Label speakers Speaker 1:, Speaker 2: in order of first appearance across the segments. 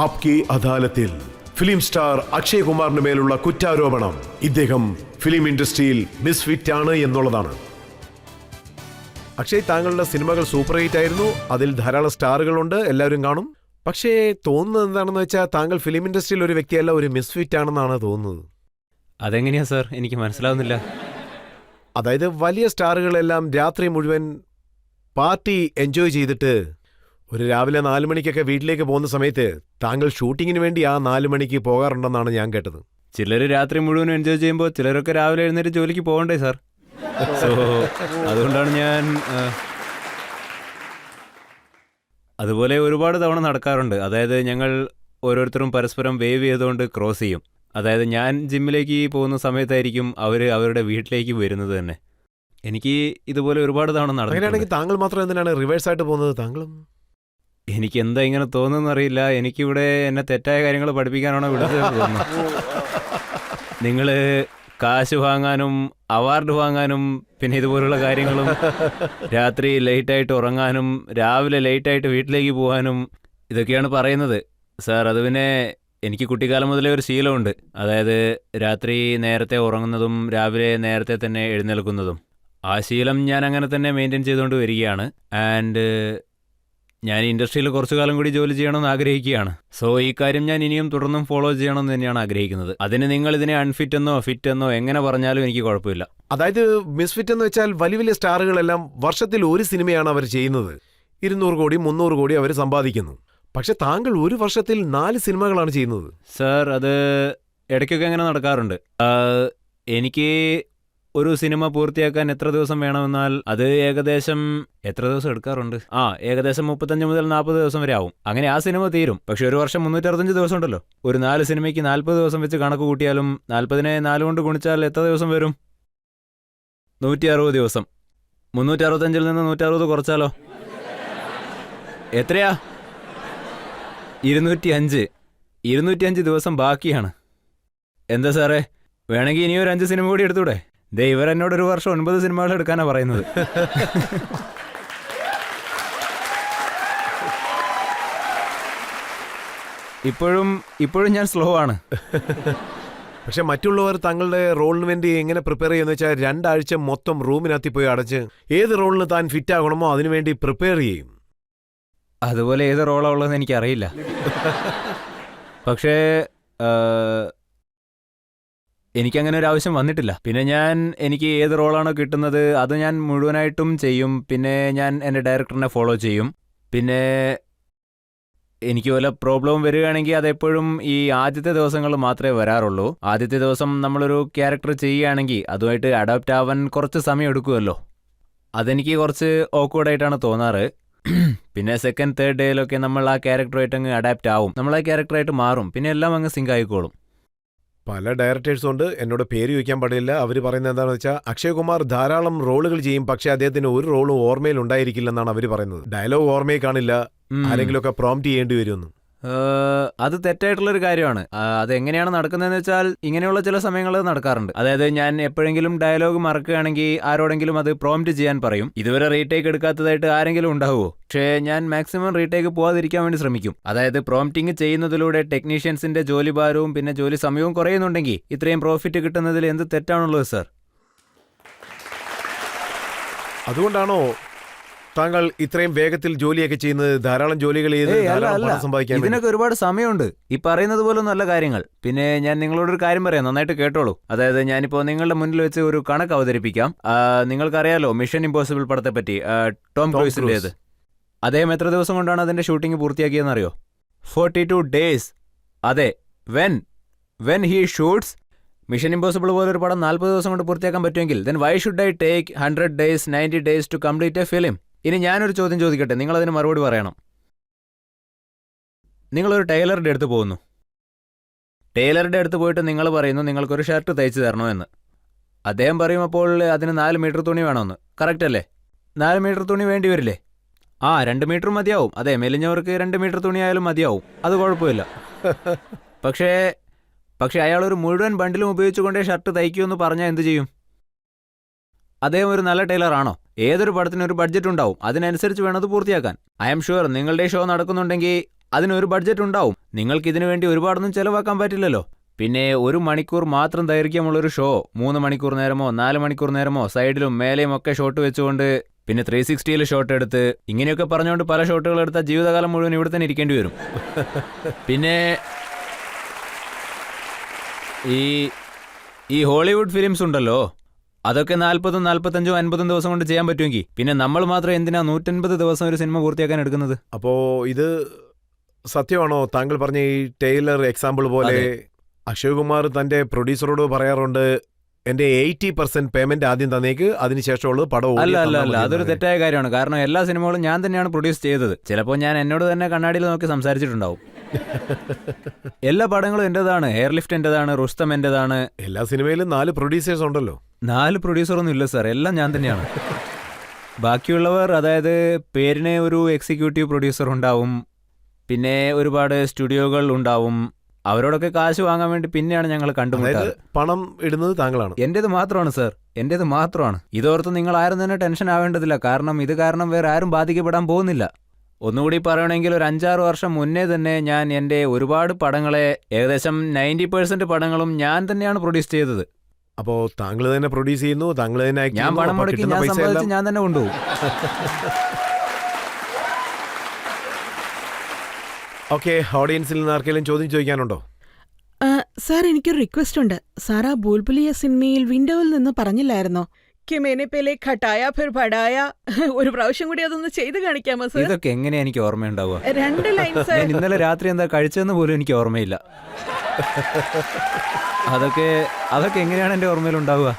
Speaker 1: ആപ്കി അദാലത്തിൽ film star Akshay കുമാറിന് മേലുള്ള കുറ്റാരോപണം ഇദ്ദേഹം ഫിലിം ഇൻഡസ്ട്രിയിൽ മിസ്ഫിറ്റ് ആണ് എന്നുള്ളതാണ്. അക്ഷയ്, താങ്കളുടെ സിനിമകൾ സൂപ്പർ ഹിറ്റ് ആയിരുന്നു. അതിൽ ധാരാളം സ്റ്റാറുകളുണ്ട്, എല്ലാവരും കാണും. പക്ഷേ തോന്നുന്നത് എന്താണെന്ന് വെച്ചാൽ താങ്കൾ ഫിലിം ഇൻഡസ്ട്രിയിൽ ഒരു വ്യക്തിയല്ല, ഒരു മിസ്ഫിറ്റ് ആണെന്നാണ് തോന്നുന്നത്.
Speaker 2: അതെങ്ങനെയാ സാർ? എനിക്ക് മനസ്സിലാവുന്നില്ല.
Speaker 1: അതായത് വലിയ സ്റ്റാറുകളെല്ലാം രാത്രി മുഴുവൻ പാർട്ടി എൻജോയ് ചെയ്തിട്ട് ഒരു രാവിലെ 4 മണിക്കൊക്കെ വീട്ടിലേക്ക് പോകുന്ന സമയത്ത് താങ്കൾ ഷൂട്ടിങ്ങിന് വേണ്ടി ആ 4 മണിക്ക് പോകാറുണ്ടെന്നാണ് ഞാൻ കേട്ടത്.
Speaker 2: ചിലർ രാത്രി മുഴുവൻ എൻജോയ് ചെയ്യുമ്പോൾ ചിലരൊക്കെ രാവിലെ എഴുന്നേറ്റ് ജോലിക്ക് പോകണ്ടേ സാർ? സോ അതുകൊണ്ടാണ് ഞാൻ അതുപോലെ ഒരുപാട് തവണ നടക്കാറുണ്ട്. അതായത് ഞങ്ങൾ ഓരോരുത്തരും പരസ്പരം വേവ് ചെയ്തുകൊണ്ട് ക്രോസ് ചെയ്യും. അതായത് ഞാൻ ജിമ്മിലേക്ക് പോകുന്ന സമയത്തായിരിക്കും അവർ അവരുടെ വീട്ടിലേക്ക് വരുന്നത് തന്നെ. എനിക്ക് ഇതുപോലെ ഒരുപാട് തവണ നടന്നു.
Speaker 1: അങ്ങനെയാണെങ്കിൽ താങ്കൾ മാത്രം എന്തിനാണ് റിവേഴ്സ് ആയിട്ട് പോകുന്നത്? താങ്കളും
Speaker 2: എനിക്ക് എന്താ ഇങ്ങനെ തോന്നുന്നറിയില്ല. എനിക്കിവിടെ എന്നെ തെറ്റായ കാര്യങ്ങൾ പഠിപ്പിക്കാനാണോ വിളിച്ചത് തോന്നുന്നു. നിങ്ങൾ കാശ് വാങ്ങാനും അവാർഡ് വാങ്ങാനും പിന്നെ ഇതുപോലുള്ള കാര്യങ്ങളും രാത്രി ലേറ്റായിട്ട് ഉറങ്ങാനും രാവിലെ ലേറ്റായിട്ട് വീട്ടിലേക്ക് പോകാനും ഇതൊക്കെയാണ് പറയുന്നത് സാർ. അത് പിന്നെ എനിക്ക് കുട്ടിക്കാലം മുതലേ ഒരു ശീലമുണ്ട്. അതായത് രാത്രി നേരത്തെ ഉറങ്ങുന്നതും രാവിലെ നേരത്തെ തന്നെ എഴുന്നേൽക്കുന്നതും. ആ ശീലം ഞാൻ അങ്ങനെ തന്നെ മെയിൻറ്റെയിൻ ചെയ്തുകൊണ്ട് വരികയാണ്. ആൻഡ് ഞാൻ ഇൻഡസ്ട്രിയിൽ കുറച്ചു കാലം കൂടി ജോലി ചെയ്യണമെന്ന് ആഗ്രഹിക്കുകയാണ്. സോ ഈ കാര്യം ഞാൻ ഇനിയും തുടർന്നും ഫോളോ ചെയ്യണമെന്ന് തന്നെയാണ് ആഗ്രഹിക്കുന്നത്. അതിന് നിങ്ങൾ ഇതിനെ അൺഫിറ്റ് എന്നോ ഫിറ്റ് എന്നോ എങ്ങനെ പറഞ്ഞാലും എനിക്ക് കുഴപ്പമില്ല.
Speaker 1: അതായത് മിസ്ഫിറ്റ് എന്ന് വെച്ചാൽ വലിയ വലിയ സ്റ്റാറുകളെല്ലാം വർഷത്തിൽ ഒരു സിനിമയാണ് അവർ ചെയ്യുന്നത്. 200 കോടി 300 കോടി അവർ സമ്പാദിക്കുന്നു. പക്ഷെ താങ്കൾ ഒരു വർഷത്തിൽ 4 സിനിമകളാണ് ചെയ്യുന്നത്.
Speaker 2: സാർ അത് ഇടയ്ക്കൊക്കെ അങ്ങനെ നടക്കാറുണ്ട്. എനിക്ക് ഒരു സിനിമ പൂർത്തിയാക്കാൻ എത്ര ദിവസം വേണമെന്നാൽ അത് ഏകദേശം എത്ര ദിവസം എടുക്കാറുണ്ട്? ഏകദേശം 35 മുതൽ 40 ദിവസം വരെ ആവും. അങ്ങനെ ആ സിനിമ തീരും. പക്ഷെ ഒരു വർഷം 365 ദിവസം ഉണ്ടല്ലോ. ഒരു 4 സിനിമയ്ക്ക് 40 ദിവസം വെച്ച് കണക്ക് കൂട്ടിയാലും 40നെ 4 കൊണ്ട് ഗുണിച്ചാൽ എത്ര ദിവസം വരും? 160 ദിവസം. 365 നിന്ന് 160 കുറച്ചാലോ എത്രയാ? 205. 205 ദിവസം ബാക്കിയാണ്. എന്താ സാറേ, വേണമെങ്കിൽ ഇനിയൊരു 5 സിനിമ കൂടി എടുത്തൂടെ? ദേ ഇവരെന്നോട് ഒരു വർഷം 9 സിനിമകൾ എടുക്കാനാണ് പറയുന്നത്. ഇപ്പോഴും ഞാൻ സ്ലോ ആണ്.
Speaker 1: പക്ഷെ മറ്റുള്ളവർ തങ്ങളുടെ റോളിന് വേണ്ടി എങ്ങനെ പ്രിപ്പയർ ചെയ്യുന്ന വെച്ചാൽ 2 ആഴ്ച മൊത്തം റൂമിനകത്ത് പോയി അടച്ച് ഏത് റോളിന് താൻ ഫിറ്റ് ആകണമോ അതിനുവേണ്ടി പ്രിപ്പയർ ചെയ്യും.
Speaker 2: അതുപോലെ ഏത് റോളാണ് ഉള്ളതെന്ന് എനിക്കറിയില്ല. പക്ഷേ എനിക്കങ്ങനെ ഒരു ആവശ്യം വന്നിട്ടില്ല. പിന്നെ എനിക്ക് ഏത് റോളാണോ കിട്ടുന്നത് അത് ഞാൻ മുഴുവനായിട്ടും ചെയ്യും. പിന്നെ ഞാൻ എൻ്റെ ഡയറക്ടറിനെ ഫോളോ ചെയ്യും. പിന്നെ എനിക്ക് വല്ല പ്രോബ്ലം വരികയാണെങ്കിൽ അതെപ്പോഴും ഈ ആദ്യത്തെ ദിവസങ്ങൾ മാത്രമേ വരാറുള്ളൂ. ആദ്യത്തെ ദിവസം നമ്മളൊരു ക്യാരക്ടർ ചെയ്യുകയാണെങ്കിൽ അതുമായിട്ട് അഡാപ്റ്റ് ആവാൻ കുറച്ച് സമയം എടുക്കുമല്ലോ. അതെനിക്ക് കുറച്ച് ഓക്വേർഡായിട്ടാണ് തോന്നാറ്. പിന്നെ സെക്കൻഡ് തേർഡ് ഡേയിലൊക്കെ നമ്മൾ ആ ക്യാരക്ടറായിട്ട് അങ്ങ് അഡാപ്റ്റ് ആവും. നമ്മൾ ആ ക്യാരക്ടറായിട്ട് മാറും. പിന്നെ എല്ലാം അങ്ങ് സിങ്ക് ആയിക്കോളും.
Speaker 1: പല ഡയറക്ടേഴ്സും ഉണ്ട്, എന്നോട് പേര് ചോദിക്കാൻ പാടില്ല. അവർ പറയുന്നത് എന്താണെന്ന് വെച്ചാൽ അക്ഷയ് കുമാർ ധാരാളം റോളുകൾ ചെയ്യും, പക്ഷെ അദ്ദേഹത്തിന് ഒരു റോളും ഓർമ്മയിൽ ഉണ്ടായിരിക്കില്ലെന്നാണ് അവർ പറയുന്നത്. ഡയലോഗ് ഓർമ്മയിൽ കാണില്ല, ആരെങ്കിലുമൊക്കെ പ്രോംപ്റ്റ് ചെയ്യേണ്ടി വരുമെന്ന്.
Speaker 2: അത് തെറ്റായിട്ടുള്ളൊരു കാര്യമാണ്. അതെങ്ങനെയാണ് നടക്കുന്നതെന്ന് വെച്ചാൽ ഇങ്ങനെയുള്ള ചില സമയങ്ങൾ നടക്കാറുണ്ട്. അതായത് ഞാൻ എപ്പോഴെങ്കിലും ഡയലോഗ് മറക്കുകയാണെങ്കിൽ ആരോടെങ്കിലും അത് പ്രോംപ്റ്റ് ചെയ്യാൻ പറയും. ഇതുവരെ റീടേക്ക് എടുക്കാത്തതായിട്ട് ആരെങ്കിലും ഉണ്ടാവുമോ? പക്ഷേ ഞാൻ മാക്സിമം റീടേക്ക് പോകാതിരിക്കാൻ വേണ്ടി ശ്രമിക്കും. അതായത് പ്രോംപ്റ്റിംഗ് ചെയ്യുന്നതിലൂടെ ടെക്നീഷ്യൻസിന്റെ ജോലിഭാരവും പിന്നെ ജോലി സമയവും കുറയുന്നുണ്ടെങ്കിൽ ഇത്രയും പ്രോഫിറ്റ് കിട്ടുന്നതിൽ എന്ത് തെറ്റാണുള്ളത് സാർ?
Speaker 1: അതുകൊണ്ടാണോ താങ്കൾ ഇത്രയും വേഗത്തിൽ ജോലിയൊക്കെ ചെയ്യുന്നത്? ധാരാളം ജോലികൾ സമ്പാദിക്കാൻ
Speaker 2: ഇതിനൊക്കെ ഒരുപാട് സമയമുണ്ട്. ഈ പറയുന്നത് പോലെ നല്ല കാര്യങ്ങൾ. പിന്നെ ഞാൻ നിങ്ങളോടൊരു കാര്യം പറയാം, നന്നായിട്ട് കേട്ടോളൂ. അതായത് ഞാനിപ്പോൾ നിങ്ങളുടെ മുന്നിൽ വെച്ച് ഒരു കണക്ക് അവതരിപ്പിക്കാം. നിങ്ങൾക്കറിയാലോ മിഷൻ ഇമ്പോസിബിൾ പടത്തെ പറ്റി, ടോം ക്രൂസിൻ്റേത്. അദ്ദേഹം എത്ര ദിവസം കൊണ്ടാണ് അതിന്റെ ഷൂട്ടിംഗ് പൂർത്തിയാക്കിയെന്നറിയോ? 42 days. അതെ, when he shoots mission impossible പോലൊരു പടം 40 ദിവസം കൊണ്ട് പൂർത്തിയാക്കാൻ പറ്റുമെങ്കിൽ then why should I take 100 days 90 days to complete a film? ഇനി ഞാനൊരു ചോദ്യം ചോദിക്കട്ടെ, നിങ്ങളതിന് മറുപടി പറയണം. നിങ്ങളൊരു ടൈലറുടെ അടുത്ത് പോകുന്നു. ടൈലറുടെ അടുത്ത് പോയിട്ട് നിങ്ങൾ പറയുന്നു നിങ്ങൾക്കൊരു ഷർട്ട് തയ്ച്ചു തരണോ എന്ന്. അദ്ദേഹം പറയും അപ്പോൾ അതിന് 4 മീറ്റർ തുണി വേണമെന്ന്. കറക്റ്റ് അല്ലേ? 4 മീറ്റർ തുണി വേണ്ടി വരില്ലേ? 2 മീറ്റർ മതിയാവും. അതെ, മെലിഞ്ഞവർക്ക് 2 മീറ്റർ തുണിയായാലും മതിയാവും, അത് കുഴപ്പമില്ല. പക്ഷേ അയാൾ ഒരു മുഴുവൻ ബണ്ടിലും ഉപയോഗിച്ചുകൊണ്ടേ ഷർട്ട് തയ്ക്കുമെന്ന് പറഞ്ഞാൽ എന്ത് ചെയ്യും? അദ്ദേഹം ഒരു നല്ല ടൈലർ ആണോ? ഏതൊരു പടത്തിനും ഒരു ബഡ്ജറ്റ് ഉണ്ടാവും, അതിനനുസരിച്ച് വേണം അത് പൂർത്തിയാക്കാൻ. ഐ ആം ഷുവർ നിങ്ങളുടെ ഷോ നടക്കുന്നുണ്ടെങ്കിൽ അതിനൊരു ബഡ്ജറ്റ് ഉണ്ടാവും. നിങ്ങൾക്ക് ഇതിനു വേണ്ടി ഒരുപാടൊന്നും ചെലവാക്കാൻ പറ്റില്ലല്ലോ. പിന്നെ 1 മണിക്കൂർ മാത്രം ദൈർഘ്യമുള്ളൊരു ഷോ 3 മണിക്കൂർ നേരമോ 4 മണിക്കൂർ നേരമോ സൈഡിലും മേലെയും ഒക്കെ ഷോട്ട് വെച്ചുകൊണ്ട് പിന്നെ 360-ൽ ഷോട്ട് എടുത്ത് ഇങ്ങനെയൊക്കെ പറഞ്ഞുകൊണ്ട് പല ഷോട്ടുകൾ എടുത്താൽ ജീവിതകാലം മുഴുവൻ ഇവിടെ തന്നെ ഇരിക്കേണ്ടി വരും. പിന്നെ ഈ ഹോളിവുഡ് ഫിലിംസ് ഉണ്ടല്ലോ, അതൊക്കെ 40, 45, 50 ദിവസം കൊണ്ട് ചെയ്യാൻ പറ്റുമെങ്കിൽ പിന്നെ നമ്മൾ മാത്രം എന്തിനാ 150 ദിവസം ഒരു സിനിമ പൂർത്തിയാക്കാൻ എടുക്കുന്നത്?
Speaker 1: അപ്പോ ഇത് സത്യമാണോ താങ്കൾ പറഞ്ഞ ഈ ടൈലർ എക്സാമ്പിൾ പോലെ? അക്ഷയ് കുമാർ തന്റെ പ്രൊഡ്യൂസറോട് പറയാറുണ്ട്, എന്റെ 80% പേയ്മെന്റ് ആദ്യം തന്നേക്ക്, അതിനുശേഷമുള്ളത് പടം
Speaker 2: അല്ല, അതൊരു തെറ്റായ കാര്യമാണ്. കാരണം എല്ലാ സിനിമകളും ഞാൻ തന്നെയാണ് പ്രൊഡ്യൂസ് ചെയ്തത്. ചിലപ്പോൾ ഞാൻ എന്നോട് തന്നെ കണ്ണാടിയിൽ നോക്കി സംസാരിച്ചിട്ടുണ്ടാവും. എല്ലാ പടങ്ങളും എന്റേതാണ്. എയർലിഫ്റ്റ് എന്റേതാണ്, റുസ്തം എന്റേതാണ്.
Speaker 1: എല്ലാ സിനിമയിലും 4 പ്രൊഡ്യൂസേഴ്സ് ഉണ്ടല്ലോ.
Speaker 2: 4 പ്രൊഡ്യൂസറൊന്നും ഇല്ല സാർ, എല്ലാം ഞാൻ തന്നെയാണ്. ബാക്കിയുള്ളവർ, അതായത് പേരിന് ഒരു എക്സിക്യൂട്ടീവ് പ്രൊഡ്യൂസർ ഉണ്ടാവും, പിന്നെ ഒരുപാട് സ്റ്റുഡിയോകൾ ഉണ്ടാവും. അവരോടൊക്കെ കാശ് വാങ്ങാൻ വേണ്ടി പിന്നെയാണ് ഞങ്ങൾ കണ്ടുമുട്ടാറ്.
Speaker 1: പണം ഇടുന്നത് താങ്കളാണ്?
Speaker 2: എന്റേത് മാത്രമാണ് സാർ, എന്റേത് മാത്രമാണ്. ഇതോർത്ത് നിങ്ങൾ ആരും തന്നെ ടെൻഷൻ ആവേണ്ടതില്ല. കാരണം ഇത് കാരണം വേറെ ആരും ബാധിക്കപ്പെടാൻ പോകുന്നില്ല. ഒന്നുകൂടി പറയണമെങ്കിൽ ഒരു 5-6 വർഷം മുന്നേ തന്നെ ഞാൻ എൻ്റെ ഒരുപാട് പടങ്ങളെ, ഏകദേശം 90% പടങ്ങളും ഞാൻ തന്നെയാണ് പ്രൊഡ്യൂസ് ചെയ്തത്.
Speaker 1: അപ്പോ താങ്കൾ തന്നെ പ്രൊഡ്യൂസ് ചെയ്യുന്നു, താങ്കൾ തന്നെ
Speaker 2: ഞാൻ പണം മുടക്കി, ഞാൻ സമ്പാദിച്ച് ഞാൻ തന്നെ കൊണ്ടുപോകും.
Speaker 1: ഓക്കെ, ഓഡിയൻസിൽ നിന്ന് ആർക്കെങ്കിലും ചോദ്യം ചോദിക്കാനുണ്ടോ?
Speaker 3: സാർ, എനിക്കൊരു റിക്വസ്റ്റ് ഉണ്ട്. സാർ, ആ ബുൽബുലിയ സിനിമയിൽ വിൻഡോയിൽ നിന്ന് പറഞ്ഞില്ലായിരുന്നോ, ഒരു പ്രാവശ്യം കൂടി അതൊന്ന് ചെയ്ത് കാണിക്കാമോ സാർ?
Speaker 2: ഇതൊക്കെ എങ്ങനെയാ എനിക്ക് ഓർമ്മയുണ്ടാവുക?
Speaker 3: 2 ലൈൻ സാർ.
Speaker 2: ഞാൻ ഇന്നലെ രാത്രി എന്താ കഴിച്ചതെന്ന് പോലും എനിക്ക് ഓർമ്മയില്ല. അതൊക്കെ എങ്ങനെയാണ് എൻ്റെ ഓർമ്മയിലുണ്ടാവുക?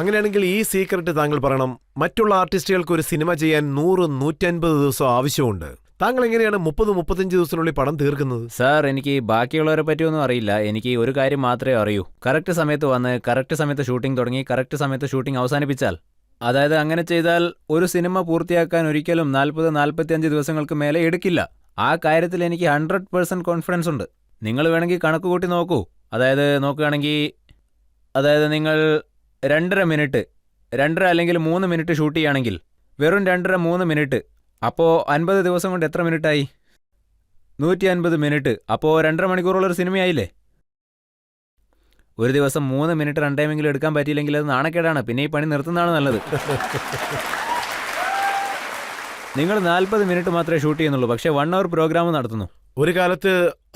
Speaker 1: അങ്ങനെയാണെങ്കിൽ ഈ സീക്രട്ട് താങ്കൾ പറയണം. മറ്റുള്ള ആർട്ടിസ്റ്റുകൾക്ക് ഒരു സിനിമ ചെയ്യാൻ 100-150 ദിവസം ആവശ്യമുണ്ട്. താങ്കൾ എങ്ങനെയാണ് 30-35 ദിവസത്തിനുള്ളിൽ പടം തീർക്കുന്നത്?
Speaker 2: സാർ, എനിക്ക് ബാക്കിയുള്ളവരെ പറ്റിയൊന്നും അറിയില്ല. എനിക്ക് ഒരു കാര്യം മാത്രമേ അറിയൂ. കറക്റ്റ് സമയത്ത് വന്ന് കറക്റ്റ് സമയത്ത് ഷൂട്ടിംഗ് തുടങ്ങി കറക്റ്റ് സമയത്ത് ഷൂട്ടിംഗ് അവസാനിപ്പിച്ചാൽ, അതായത് അങ്ങനെ ചെയ്താൽ ഒരു സിനിമ പൂർത്തിയാക്കാൻ ഒരിക്കലും 40-45 ദിവസങ്ങൾക്ക് മേലെ എടുക്കില്ല. ആ കാര്യത്തിൽ എനിക്ക് 100% കോൺഫിഡൻസ് ഉണ്ട്. നിങ്ങൾ വേണമെങ്കിൽ കണക്ക് കൂട്ടി നോക്കൂ. അതായത് നോക്കുകയാണെങ്കിൽ, അതായത് നിങ്ങൾ 2.5 മിനിറ്റ്, 2.5 അല്ലെങ്കിൽ 3 മിനിറ്റ് ഷൂട്ട് ചെയ്യുകയാണെങ്കിൽ വെറും 2.5-3 മിനിറ്റ്, അപ്പോൾ 50 ദിവസം കൊണ്ട് എത്ര മിനിറ്റായി? 150 മിനിറ്റ്. അപ്പോൾ 2.5 മണിക്കൂറുള്ളൊരു സിനിമയായില്ലേ? ഒരു ദിവസം 3 മിനിറ്റ് റൺ ടൈമെങ്കിലും എടുക്കാൻ പറ്റിയില്ലെങ്കിൽ അത് നാണക്കേടാണ്. പിന്നെ ഈ പണി നിർത്തുന്നതാണ് നല്ലത്. നിങ്ങൾ 40 മിനിറ്റ് മാത്രമേ ഷൂട്ട് ചെയ്യുന്നുള്ളൂ, പക്ഷേ 1 അവർ പ്രോഗ്രാം നടത്തുന്നു.
Speaker 1: ഒരു കാലത്ത്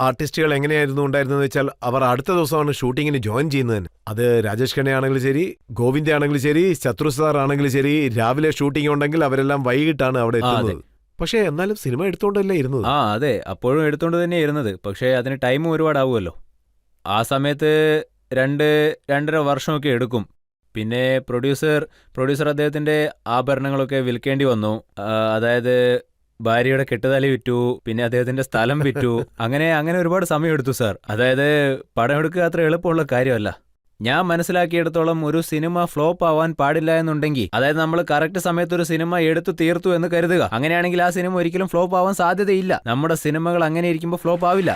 Speaker 1: ആർട്ടിസ്റ്റുകൾ എങ്ങനെയായിരുന്നു ഉണ്ടായിരുന്നതെന്ന് വെച്ചാൽ, അവർ അടുത്ത ദിവസമാണ് ഷൂട്ടിങ്ങിന് ജോയിൻ ചെയ്യുന്നത്. അത് രാജേഷ് ഖന്ന ആണെങ്കിലും ശരി, ഗോവിന്ദ ആണെങ്കിലും ശരി, ശത്രു സാർ ആണെങ്കിലും ശരി, രാവിലെ ഷൂട്ടിംഗ് ഉണ്ടെങ്കിൽ അവരെല്ലാം വൈകിട്ടാണ് അവിടെ എത്തുന്നത്. പക്ഷേ എന്നാലും സിനിമ എടുത്തോണ്ടല്ലേ ഇരുന്നത്?
Speaker 2: അതെ, അപ്പോഴും എടുത്തോണ്ട് തന്നെ ഇരുന്നത്. പക്ഷേ അതിന് ടൈമും ഒരുപാടാവുമല്ലോ. ആ സമയത്ത് 2-2.5 വർഷമൊക്കെ എടുക്കും. പിന്നെ പ്രൊഡ്യൂസർ അദ്ദേഹത്തിന്റെ ആഭരണങ്ങളൊക്കെ വിൽക്കേണ്ടി വന്നു. അതായത് ഭാര്യയുടെ കെട്ടുതാലി വിറ്റു, പിന്നെ അദ്ദേഹത്തിന്റെ സ്ഥലം വിറ്റു. അങ്ങനെ ഒരുപാട് സമയം എടുത്തു സാർ. അതായത് പടം എടുക്കുക അത്ര എളുപ്പമുള്ള കാര്യമല്ല. ഞാൻ മനസ്സിലാക്കിയെടുത്തോളം ഒരു സിനിമ ഫ്ലോപ്പ് ആവാൻ പാടില്ല എന്നുണ്ടെങ്കിൽ, അതായത് നമ്മൾ കറക്റ്റ് സമയത്ത് ഒരു സിനിമ എടുത്തു തീർത്തു എന്ന് കരുതുക, അങ്ങനെയാണെങ്കിൽ ആ സിനിമ ഒരിക്കലും ഫ്ലോപ്പ് ആവാൻ സാധ്യതയില്ല. നമ്മുടെ സിനിമകൾ അങ്ങനെ ഇരിക്കുമ്പോൾ ഫ്ലോപ്പ് ആവില്ല.